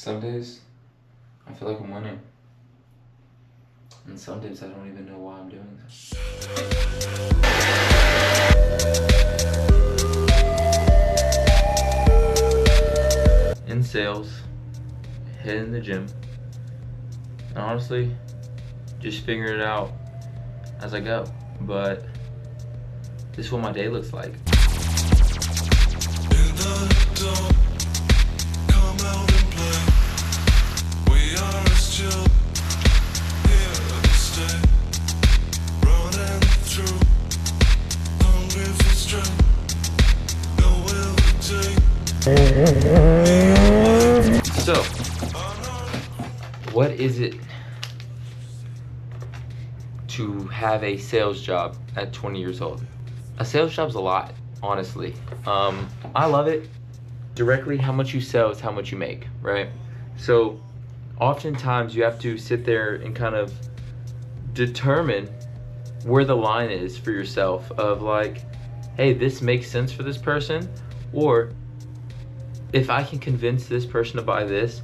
Some days I feel like I'm winning. And some days I don't even know why I'm doing this. In sales, hitting the gym, and honestly, just figuring it out as I go. But this is what my day looks like. So, what is it to have a sales job at 20 years old? A sales job's a lot, honestly. I love it. Directly, how much you sell is how much you make, right? So, oftentimes you have to sit there and kind of determine where the line is for yourself of like, hey, this makes sense for this person, or if I can convince this person to buy this,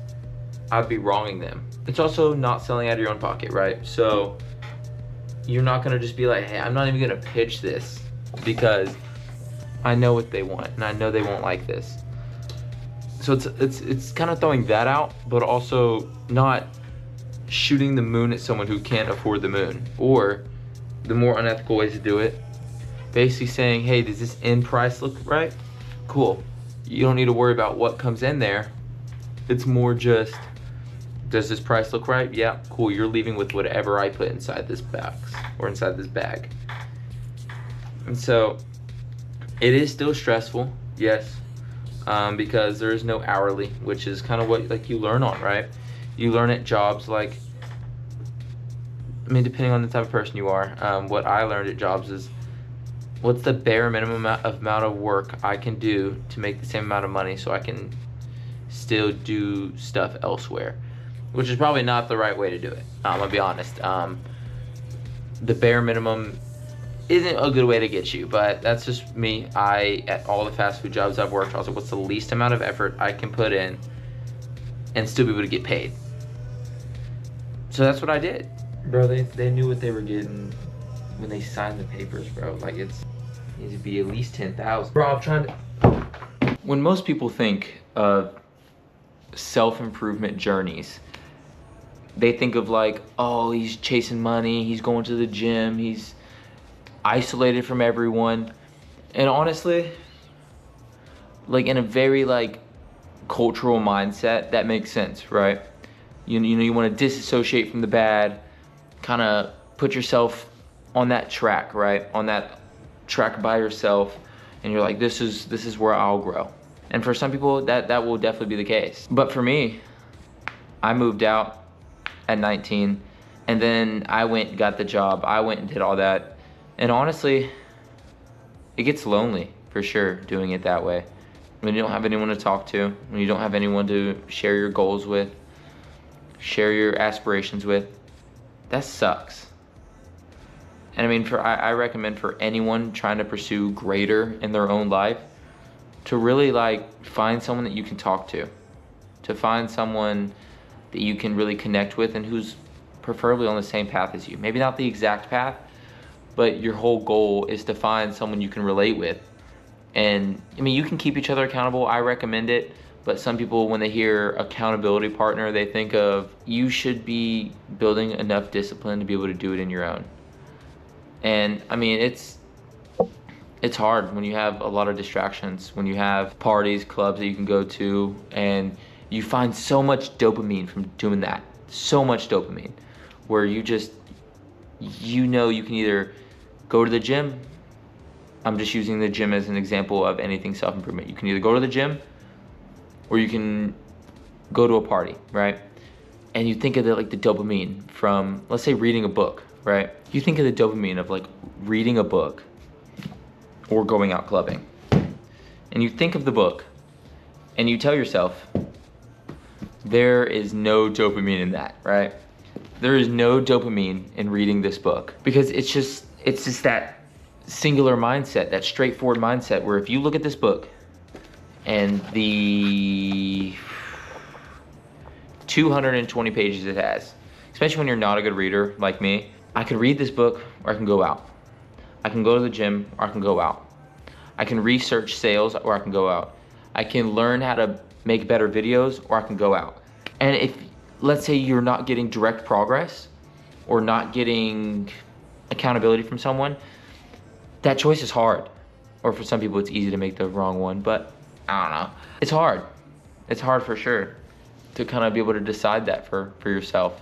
I'd be wronging them. It's also not selling out of your own pocket, right? So you're not gonna just be like, hey, I'm not even gonna pitch this because I know what they want and I know they won't like this. So it's kind of throwing that out, but also not shooting the moon at someone who can't afford the moon. Or the more unethical ways to do it, basically saying, hey, does this end price look right? Cool. You don't need to worry about what comes in there. It's more just, does this price look right? Yeah, cool. You're leaving with whatever I put inside this box or inside this bag. And so it is still stressful, yes, because there is no hourly, which is kind of what like you learn on, right? You learn at jobs like, I mean, depending on the type of person you are, what I learned at jobs is, what's the bare minimum amount of work I can do to make the same amount of money so I can still do stuff elsewhere, which is probably not the right way to do it. I'm gonna be honest. The bare minimum isn't a good way to get you, but that's just me. At all the fast food jobs I've worked, I was like, what's the least amount of effort I can put in and still be able to get paid? So that's what I did. Bro, they knew what they were getting when they signed the papers, bro. Like, it needs to be at least 10,000. Bro, I'm trying to... When most people think of self-improvement journeys, they think of like, oh, he's chasing money, he's going to the gym, he's isolated from everyone. And honestly, like in a very like cultural mindset, that makes sense, right? You know, you want to disassociate from the bad, kind of put yourself on that track, right? On that track by yourself, and you're like, this is where I'll grow. And for some people, that will definitely be the case. But for me, I moved out at 19, and then I went and got the job. I went and did all that. And honestly, it gets lonely for sure doing it that way. When you don't have anyone to talk to, when you don't have anyone to share your goals with, share your aspirations with, that sucks. And I mean, I recommend for anyone trying to pursue greater in their own life to really like find someone that you can talk to find someone that you can really connect with and who's preferably on the same path as you. Maybe not the exact path, but your whole goal is to find someone you can relate with. And I mean, you can keep each other accountable. I recommend it. But some people, when they hear accountability partner, they think of, you should be building enough discipline to be able to do it in your own. And I mean, it's hard when you have a lot of distractions, when you have parties, clubs that you can go to, and you find so much dopamine from doing that. So much dopamine, where you just, you know, you can either go to the gym. I'm just using the gym as an example of anything self-improvement. You can either go to the gym or you can go to a party, right? And you think of the dopamine from, let's say, reading a book, right? You think of the dopamine of like reading a book or going out clubbing. And you think of the book and you tell yourself, there is no dopamine in that, right? There is no dopamine in reading this book, because it's just that singular mindset, that straightforward mindset where if you look at this book and the 220 pages it has. Especially when you're not a good reader like me. I can read this book or I can go out. I can go to the gym or I can go out. I can research sales or I can go out. I can learn how to make better videos or I can go out. And if, let's say you're not getting direct progress or not getting accountability from someone, that choice is hard. Or for some people it's easy to make the wrong one, but I don't know. It's hard. It's hard for sure to kind of be able to decide that for yourself.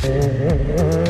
Yeah.